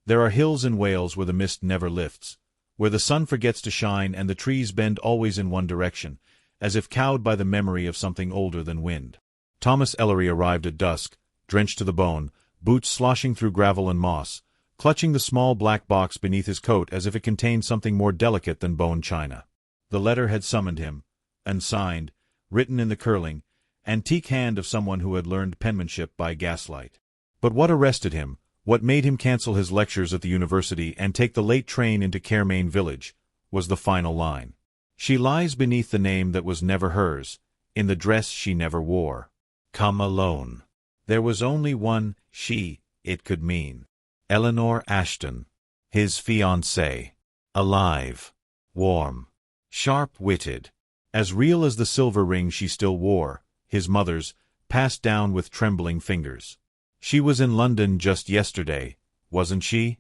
There are hills in Wales where the mist never lifts, where the sun forgets to shine and the trees bend always in one direction, as if cowed by the memory of something older than wind. Thomas Ellery arrived at dusk, drenched to the bone, boots sloshing through gravel and moss, clutching the small black box beneath his coat as if it contained something more delicate than bone china. The letter had summoned him, unsigned, written in the curling, antique hand of someone who had learned penmanship by gaslight. But what arrested him, what made him cancel his lectures at the university and take the late train into Caermain village, was the final line. She lies beneath the name that was never hers, in the dress she never wore. Come alone. There was only one she it could mean. Eleanor Ashton, his fiancée. Alive. Warm. Sharp-witted. As real as the silver ring she still wore, his mother's, passed down with trembling fingers. She was in London just yesterday, wasn't she?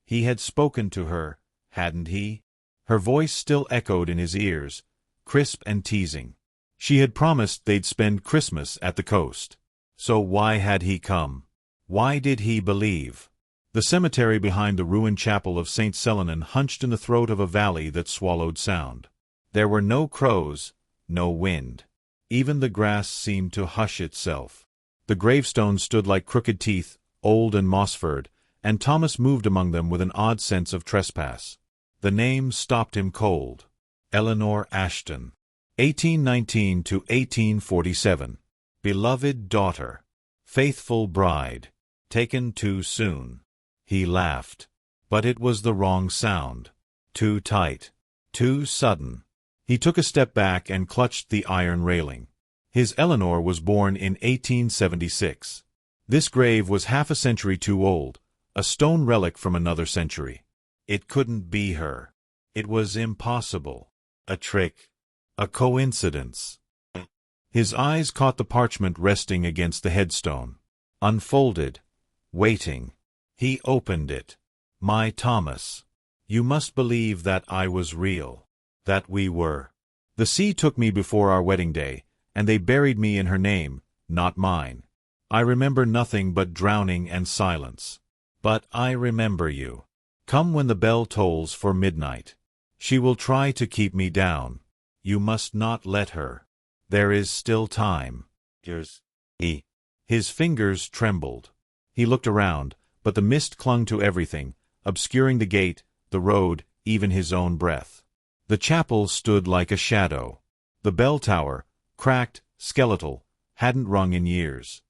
He had spoken to her, hadn't he? Her voice still echoed in his ears, crisp and teasing. She had promised they'd spend Christmas at the coast. So why had he come? Why did he believe? The cemetery behind the ruined chapel of St. Selenan hunched in the throat of a valley that swallowed sound. There were no crows, no wind. Even the grass seemed to hush itself. The gravestones stood like crooked teeth, old and moss-furred, and Thomas moved among them with an odd sense of trespass. The name stopped him cold. Eleanor Ashton. 1819 to 1847. Beloved daughter. Faithful bride. Taken too soon. He laughed. But it was the wrong sound. Too tight. Too sudden. He took a step back and clutched the iron railing. His Eleanor was born in 1876. This grave was half a century too old, a stone relic from another century. It couldn't be her. It was impossible. A trick. A coincidence. His eyes caught the parchment resting against the headstone. Unfolded. Waiting. He opened it. My Thomas. You must believe that I was real. That we were. The sea took me before our wedding day, and they buried me in her name, not mine. I remember nothing but drowning and silence. But I remember you. Come when the bell tolls for midnight. She will try to keep me down. You must not let her. There is still time. Yours. His fingers trembled. He looked around, but the mist clung to everything, obscuring the gate, the road, even his own breath. The chapel stood like a shadow. The bell tower, cracked, skeletal, hadn't rung in years.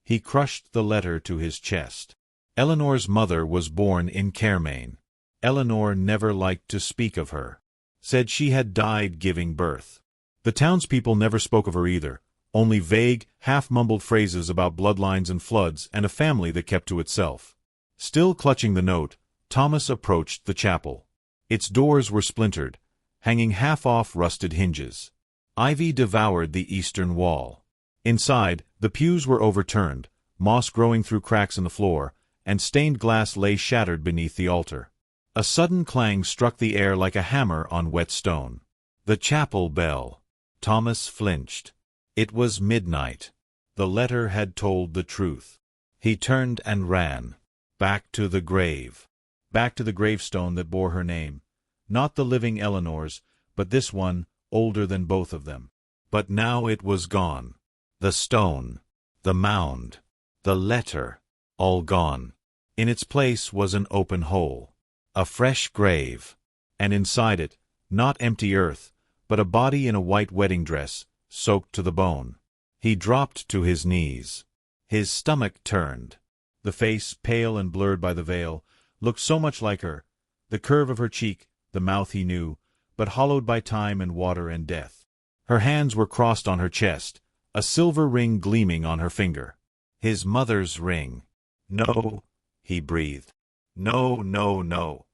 He crushed the letter to his chest. Eleanor's mother was born in Caermain. Eleanor never liked to speak of her. Said she had died giving birth. The townspeople never spoke of her either, only vague, half-mumbled phrases about bloodlines and floods and a family that kept to itself. Still clutching the note, Thomas approached the chapel. Its doors were splintered, hanging half off rusted hinges. Ivy devoured the eastern wall. Inside, the pews were overturned, moss growing through cracks in the floor, and stained glass lay shattered beneath the altar. A sudden clang struck the air like a hammer on wet stone. The chapel bell. Thomas flinched. It was midnight. The letter had told the truth. He turned and ran. Back to the grave. Back to the gravestone that bore her name. Not the living Eleanor's, but this one, older than both of them. But now it was gone. The stone. The mound. The letter. All gone. In its place was an open hole. A fresh grave. And inside it, not empty earth, but a body in a white wedding dress, soaked to the bone. He dropped to his knees. His stomach turned. The face, pale and blurred by the veil, looked so much like her, the curve of her cheek, the mouth he knew, but hollowed by time and water and death. Her hands were crossed on her chest, a silver ring gleaming on her finger. His mother's ring. No, he breathed. No, no, no.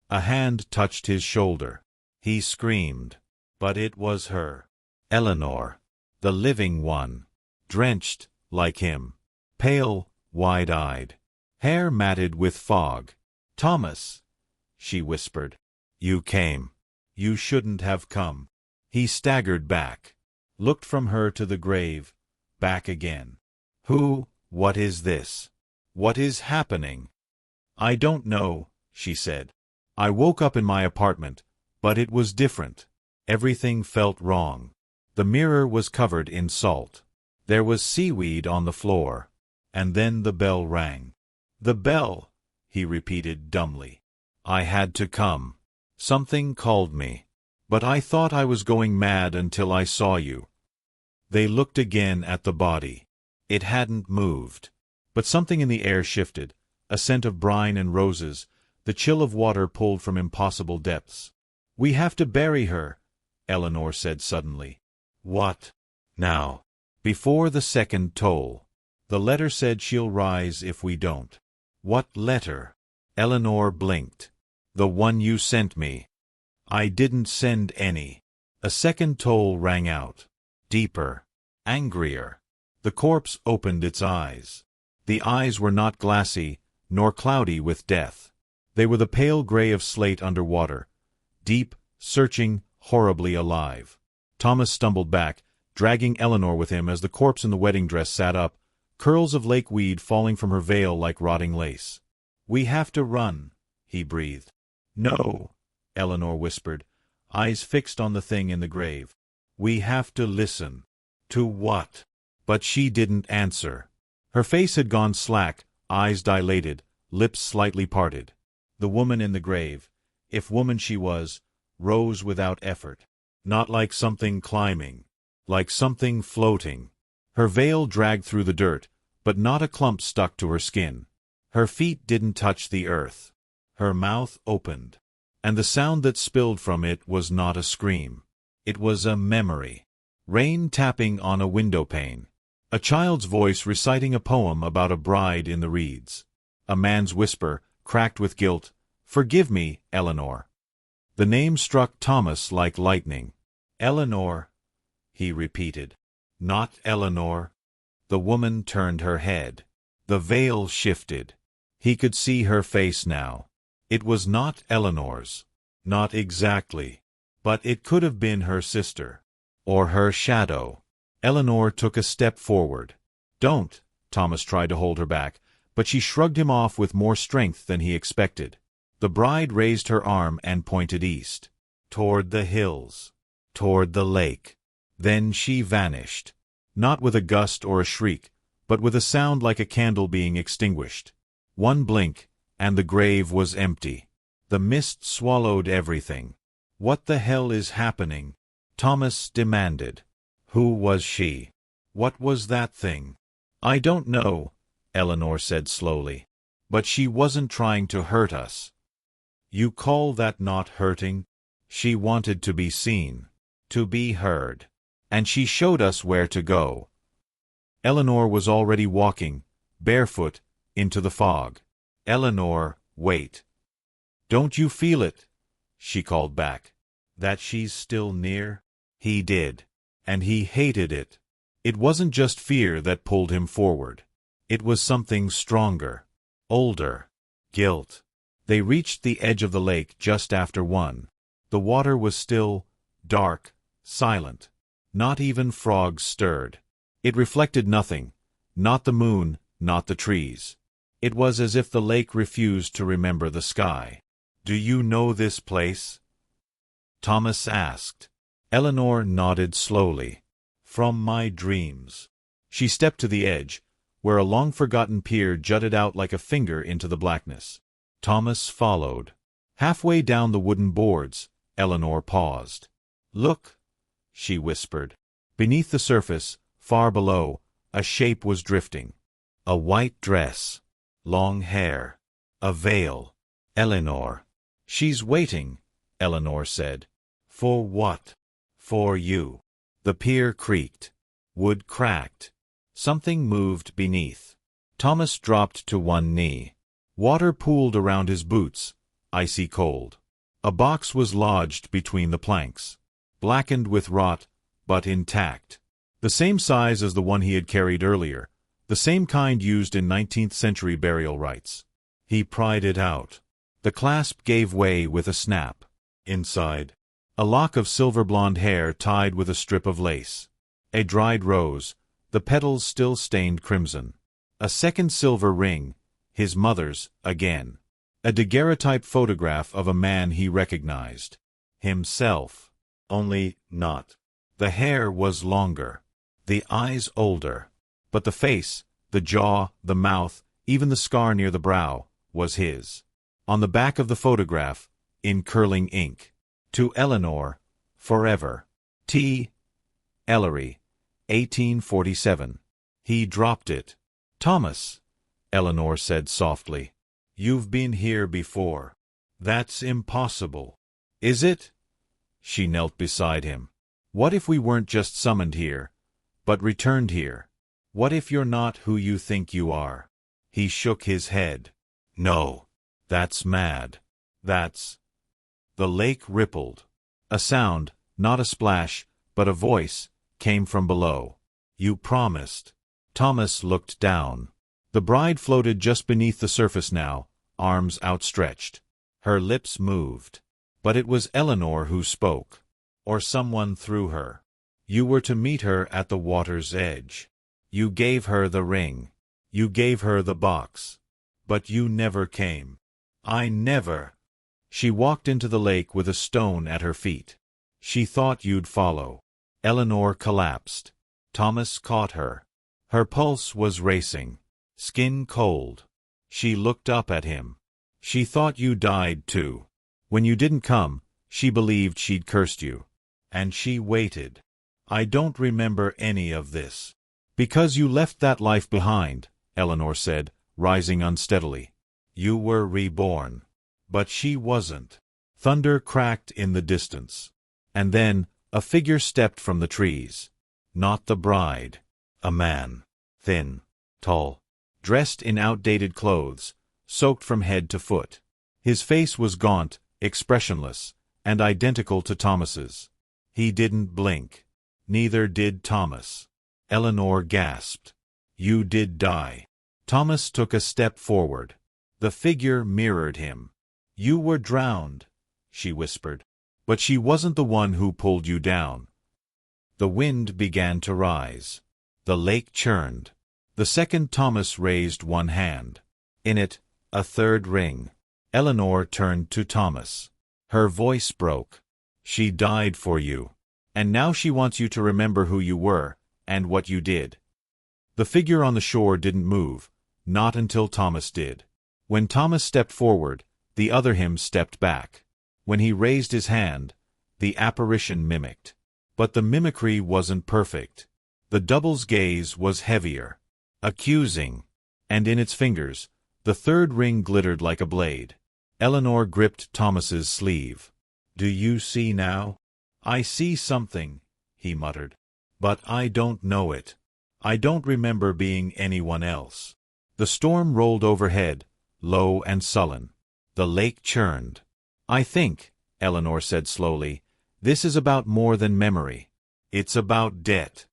A hand touched his shoulder. He screamed. But it was her. Eleanor. The living one. Drenched, like him. Pale, wide-eyed. Hair matted with fog. Thomas, she whispered. You came. You shouldn't have come. He staggered back. Looked from her to the grave. Back again. Who? What is this? What is happening? "I don't know," she said. "I woke up in my apartment, but it was different. Everything felt wrong. The mirror was covered in salt. There was seaweed on the floor. And then the bell rang." "The bell," he repeated dumbly. "I had to come. Something called me. But I thought I was going mad until I saw you." They looked again at the body. It hadn't moved. But something in the air shifted, a scent of brine and roses, the chill of water pulled from impossible depths. "We have to bury her," Eleanor said suddenly. "What? Now?" "Before the second toll. The letter said she'll rise if we don't." "What letter?" Eleanor blinked. "The one you sent me." "I didn't send any." A second toll rang out. Deeper. Angrier. The corpse opened its eyes. The eyes were not glassy, nor cloudy with death. They were the pale gray of slate under water, deep, searching, horribly alive. Thomas stumbled back, dragging Eleanor with him as the corpse in the wedding dress sat up, curls of lake weed falling from her veil like rotting lace. "We have to run," he breathed. "No," Eleanor whispered, eyes fixed on the thing in the grave. "We have to listen." "To what?" But she didn't answer. Her face had gone slack, eyes dilated, lips slightly parted. The woman in the grave, if woman she was, rose without effort. Not like something climbing. Like something floating. Her veil dragged through the dirt, but not a clump stuck to her skin. Her feet didn't touch the earth. Her mouth opened. And the sound that spilled from it was not a scream. It was a memory. Rain tapping on a windowpane. A child's voice reciting a poem about a bride in the reeds. A man's whisper, cracked with guilt, "Forgive me, Eleanor." The name struck Thomas like lightning. "Eleanor," he repeated. "Not Eleanor." The woman turned her head. The veil shifted. He could see her face now. It was not Eleanor's. Not exactly. But it could have been her sister. Or her shadow. Eleanor took a step forward. "Don't," Thomas tried to hold her back, but she shrugged him off with more strength than he expected. The bride raised her arm and pointed east. Toward the hills. Toward the lake. Then she vanished. Not with a gust or a shriek, but with a sound like a candle being extinguished. One blink, and the grave was empty. The mist swallowed everything. "What the hell is happening?" Thomas demanded. Who was she? What was that thing? "I don't know," Eleanor said slowly. "But she wasn't trying to hurt us." "You call that not hurting?" "She wanted to be seen. To be heard. And she showed us where to go." Eleanor was already walking, barefoot, into the fog. "Eleanor, wait." "Don't you feel it?" she called back. "That she's still near?" He did. And he hated it. It wasn't just fear that pulled him forward. It was something stronger. Older. Guilt. They reached the edge of the lake just after 1. The water was still, dark, silent. Not even frogs stirred. It reflected nothing. Not the moon, not the trees. It was as if the lake refused to remember the sky. "Do you know this place?" Thomas asked. Eleanor nodded slowly. "From my dreams." She stepped to the edge, where a long-forgotten pier jutted out like a finger into the blackness. Thomas followed. Halfway down the wooden boards, Eleanor paused. "Look," she whispered. Beneath the surface, far below, a shape was drifting. A white dress. Long hair. A veil. "Eleanor." "She's waiting," Eleanor said. "For what?" "For you." The pier creaked. Wood cracked. Something moved beneath. Thomas dropped to one knee. Water pooled around his boots, icy cold. A box was lodged between the planks. Blackened with rot, but intact. The same size as the one he had carried earlier, the same kind used in 19th-century burial rites. He pried it out. The clasp gave way with a snap. Inside, a lock of silver-blonde hair tied with a strip of lace. A dried rose, the petals still stained crimson. A second silver ring, his mother's, again. A daguerreotype photograph of a man he recognized. Himself. Only not. The hair was longer. The eyes older. But the face, the jaw, the mouth, even the scar near the brow, was his. On the back of the photograph, in curling ink. To Eleanor, forever. T. Ellery, 1847. He dropped it. Thomas, Eleanor said softly. You've been here before. That's impossible. Is it? She knelt beside him. What if we weren't just summoned here, but returned here? What if you're not who you think you are? He shook his head. No. That's mad. That's... The lake rippled. A sound, not a splash, but a voice, came from below. You promised. Thomas looked down. The bride floated just beneath the surface now, arms outstretched. Her lips moved. But it was Eleanor who spoke. Or someone through her. You were to meet her at the water's edge. You gave her the ring. You gave her the box. But you never came. I never. She walked into the lake with a stone at her feet. She thought you'd follow. Eleanor collapsed. Thomas caught her. Her pulse was racing. Skin cold. She looked up at him. She thought you died too. When you didn't come, she believed she'd cursed you. And she waited. I don't remember any of this. Because you left that life behind, Eleanor said, rising unsteadily. You were reborn. But she wasn't. Thunder cracked in the distance. And then, a figure stepped from the trees. Not the bride. A man. Thin. Tall. Dressed in outdated clothes, soaked from head to foot. His face was gaunt, expressionless, and identical to Thomas's. He didn't blink. Neither did Thomas. Eleanor gasped. You did die. Thomas took a step forward. The figure mirrored him. You were drowned, she whispered. But she wasn't the one who pulled you down. The wind began to rise. The lake churned. The second Thomas raised one hand. In it, a third ring. Eleanor turned to Thomas. Her voice broke. She died for you. And now she wants you to remember who you were, and what you did. The figure on the shore didn't move, not until Thomas did. When Thomas stepped forward, the other him stepped back. When he raised his hand, the apparition mimicked. But the mimicry wasn't perfect. The double's gaze was heavier, accusing, and in its fingers, the third ring glittered like a blade. Eleanor gripped Thomas's sleeve. Do you see now? I see something, he muttered. But I don't know it. I don't remember being anyone else. The storm rolled overhead, low and sullen. The lake churned. I think, Eleanor said slowly, this is about more than memory. It's about debt.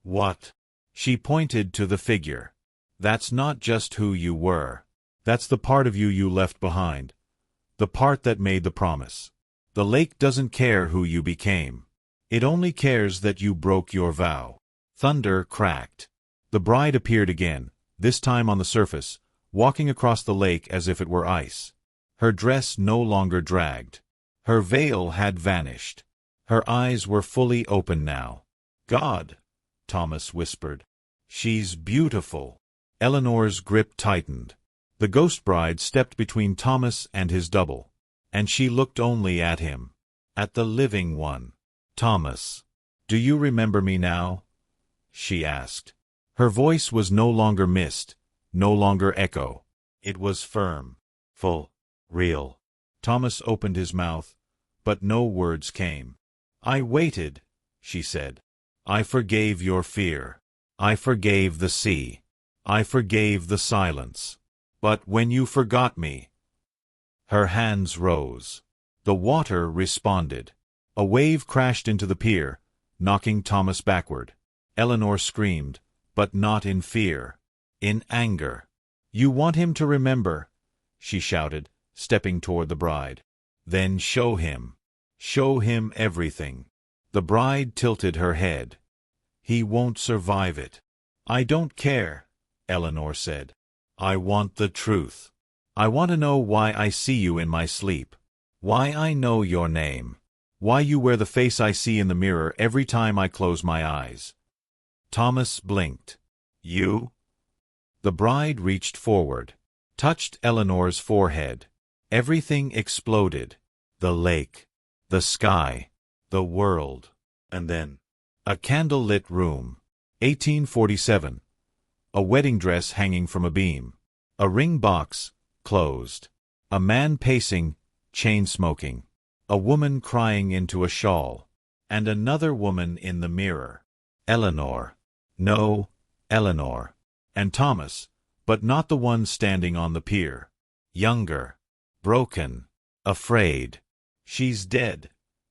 What? She pointed to the figure. That's not just who you were. That's the part of you you left behind. The part that made the promise. The lake doesn't care who you became. It only cares that you broke your vow. Thunder cracked. The bride appeared again, this time on the surface, walking across the lake as if it were ice. Her dress no longer dragged. Her veil had vanished. Her eyes were fully open now. God, Thomas whispered. She's beautiful. Eleanor's grip tightened. The ghost bride stepped between Thomas and his double, and she looked only at him. At the living one. Thomas. Do you remember me now? She asked. Her voice was no longer mist, no longer echo. It was firm, full, real. Thomas opened his mouth, but no words came. I waited, she said. I forgave your fear. I forgave the sea. I forgave the silence. But when you forgot me... Her hands rose. The water responded. A wave crashed into the pier, knocking Thomas backward. Eleanor screamed, but not in fear. In anger. You want him to remember, she shouted, stepping toward the bride. Then show him. Show him everything. The bride tilted her head. He won't survive it. I don't care, Eleanor said. I want the truth. I want to know why I see you in my sleep. Why I know your name. Why you wear the face I see in the mirror every time I close my eyes." Thomas blinked. "You?" The bride reached forward, touched Eleanor's forehead. Everything exploded. The lake, the sky, the world, and then a candle-lit room. 1847. A wedding dress hanging from a beam. A ring box, closed. A man pacing, chain-smoking. A woman crying into a shawl. And another woman in the mirror. Eleanor. No, Eleanor. And Thomas, but not the one standing on the pier. Younger. Broken. Afraid. "She's dead,"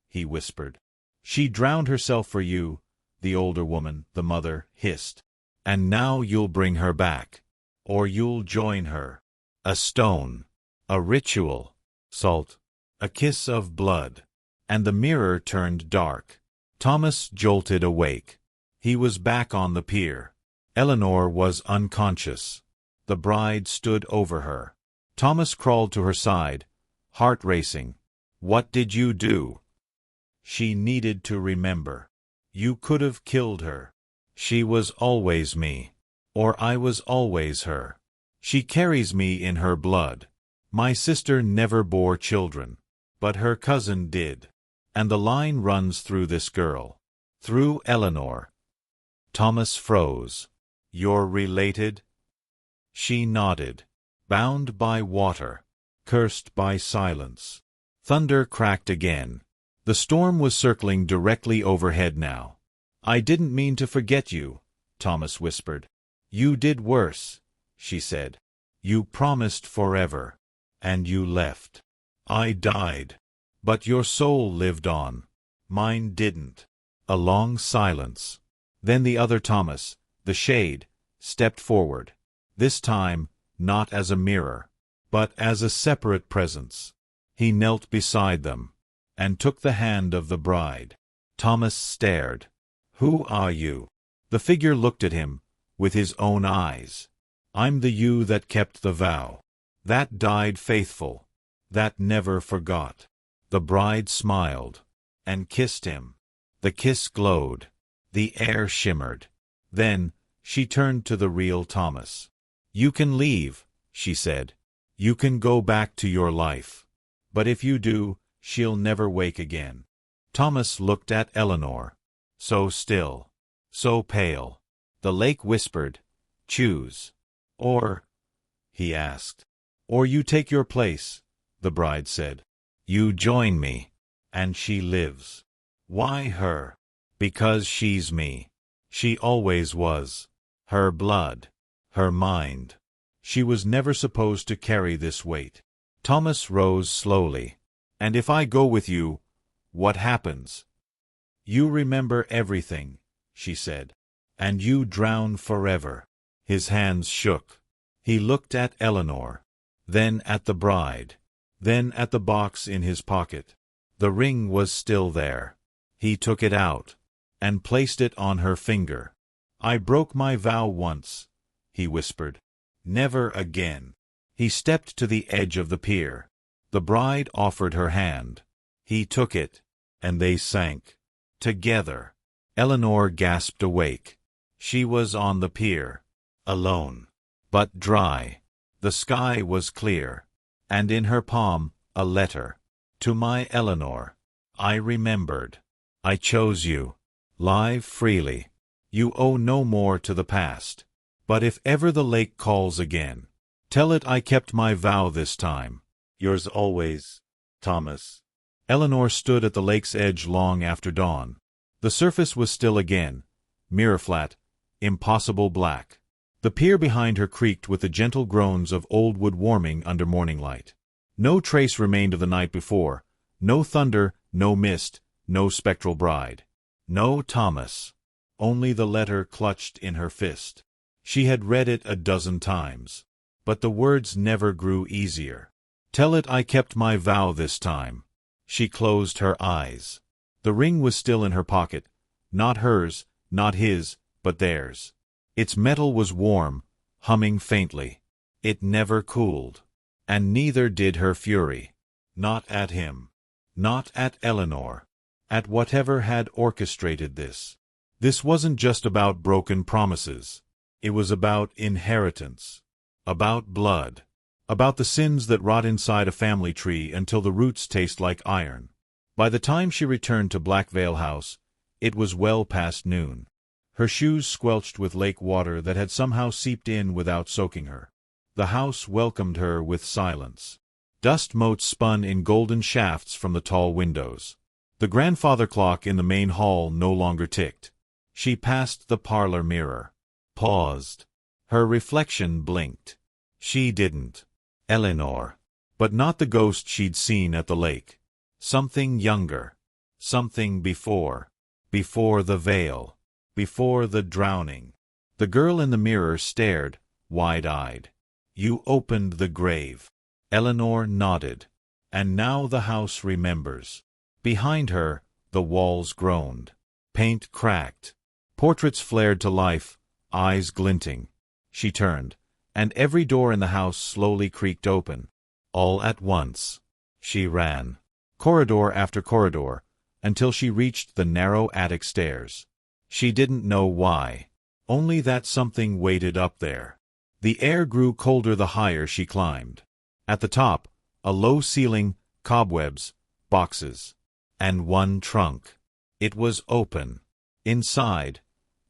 he whispered. "She drowned herself for you," the older woman, the mother, hissed. "And now you'll bring her back. Or you'll join her. A stone. A ritual. Salt. A kiss of blood." And the mirror turned dark. Thomas jolted awake. He was back on the pier. Eleanor was unconscious. The bride stood over her. Thomas crawled to her side, heart racing. "What did you do?" "She needed to remember. You could have killed her. She was always me. Or I was always her. She carries me in her blood. My sister never bore children. But her cousin did. And the line runs through this girl. Through Eleanor." Thomas froze. "You're related?" She nodded. "Bound by water. Cursed by silence." Thunder cracked again. The storm was circling directly overhead now. "I didn't mean to forget you," Thomas whispered. "You did worse," she said. "You promised forever. And you left. I died. But your soul lived on. Mine didn't." A long silence. Then the other Thomas, the shade, stepped forward. This time, not as a mirror, but as a separate presence. He knelt beside them, and took the hand of the bride. Thomas stared. "Who are you?" The figure looked at him, with his own eyes. "I'm the you that kept the vow. That died faithful. That never forgot." The bride smiled, and kissed him. The kiss glowed. The air shimmered. Then, she turned to the real Thomas. "You can leave," she said. "You can go back to your life. But if you do, she'll never wake again." Thomas looked at Eleanor. So still. So pale. The lake whispered, "Choose." "Or?" he asked. "Or you take your place," the bride said. "You join me. And she lives." "Why her?" "Because she's me. She always was. Her blood. Her mind. She was never supposed to carry this weight." Thomas rose slowly. "And if I go with you, what happens?" "You remember everything," she said. "And you drown forever." His hands shook. He looked at Eleanor, then at the bride, then at the box in his pocket. The ring was still there. He took it out, and placed it on her finger. "I broke my vow once," he whispered. "Never again." He stepped to the edge of the pier. The bride offered her hand. He took it, and they sank. Together. Eleanor gasped awake. She was on the pier. Alone. But dry. The sky was clear. And in her palm, a letter. "To my Eleanor. I remembered. I chose you. Live freely. You owe no more to the past. But if ever the lake calls again, tell it I kept my vow this time. Yours always, Thomas." Eleanor stood at the lake's edge long after dawn. The surface was still again, mirror-flat, impossible black. The pier behind her creaked with the gentle groans of old wood warming under morning light. No trace remained of the night before, no thunder, no mist, no spectral bride. No Thomas. Only the letter clutched in her fist. She had read it a dozen times. But the words never grew easier. "Tell it I kept my vow this time." She closed her eyes. The ring was still in her pocket, not hers, not his, but theirs. Its metal was warm, humming faintly. It never cooled. And neither did her fury. Not at him. Not at Eleanor. At whatever had orchestrated this. This wasn't just about broken promises. It was about inheritance. About blood. About the sins that rot inside a family tree until the roots taste like iron. By the time she returned to Blackvale House, it was well past noon. Her shoes squelched with lake water that had somehow seeped in without soaking her. The house welcomed her with silence. Dust motes spun in golden shafts from the tall windows. The grandfather clock in the main hall no longer ticked. She passed the parlor mirror. Paused. Her reflection blinked. She didn't. Eleanor. But not the ghost she'd seen at the lake. Something younger. Something before. Before the veil. Before the drowning. The girl in the mirror stared, wide-eyed. You opened the grave. Eleanor nodded. And now the house remembers. Behind her, the walls groaned. Paint cracked. Portraits flared to life, eyes glinting. She turned, and every door in the house slowly creaked open. All at once. She ran. Corridor after corridor, until she reached the narrow attic stairs. She didn't know why. Only that something waited up there. The air grew colder the higher she climbed. At the top, a low ceiling, cobwebs, boxes. And one trunk. It was open. Inside,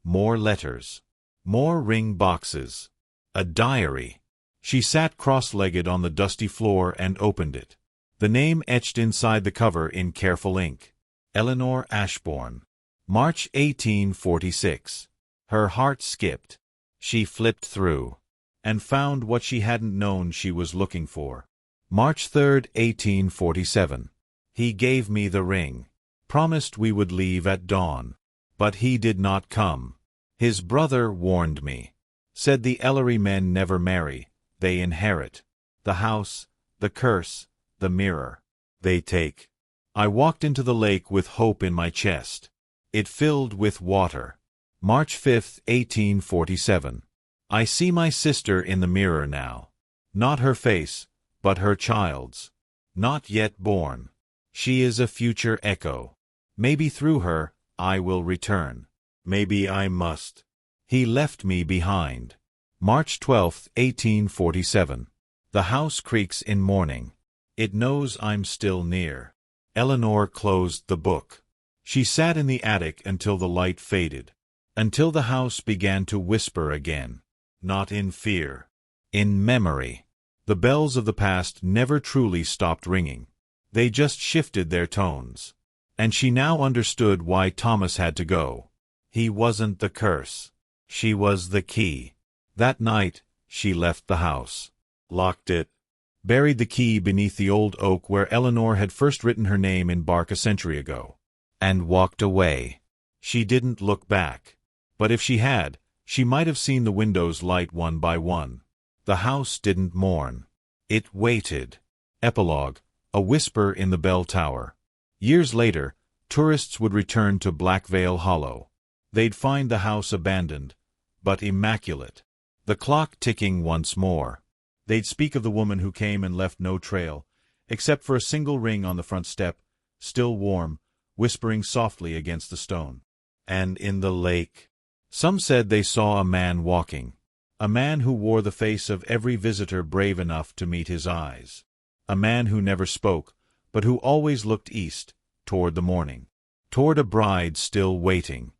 more letters. More ring boxes. A diary. She sat cross-legged on the dusty floor and opened it. The name etched inside the cover in careful ink. Eleanor Ashbourne. March 1846. Her heart skipped. She flipped through. And found what she hadn't known she was looking for. March 3, 1847. He gave me the ring. Promised we would leave at dawn. But he did not come. His brother warned me. Said the Ellery men never marry. They inherit. The house, the curse, the mirror. They take. I walked into the lake with hope in my chest. It filled with water. March 5, 1847. I see my sister in the mirror now. Not her face, but her child's. Not yet born. She is a future echo. Maybe through her, I will return. Maybe I must. He left me behind. March 12, 1847. The house creaks in mourning. It knows I'm still near. Eleanor closed the book. She sat in the attic until the light faded. Until the house began to whisper again. Not in fear. In memory. The bells of the past never truly stopped ringing. They just shifted their tones. And she now understood why Thomas had to go. He wasn't the curse. She was the key. That night, she left the house. Locked it. Buried the key beneath the old oak where Eleanor had first written her name in bark a century ago. And walked away. She didn't look back. But if she had, she might have seen the windows light one by one. The house didn't mourn. It waited. Epilogue. A whisper in the bell tower. Years later, tourists would return to Blackvale Hollow. They'd find the house abandoned, but immaculate. The clock ticking once more. They'd speak of the woman who came and left no trail, except for a single ring on the front step, still warm, whispering softly against the stone. And in the lake. Some said they saw a man walking. A man who wore the face of every visitor brave enough to meet his eyes. A man who never spoke, but who always looked east, toward the morning. Toward a bride still waiting.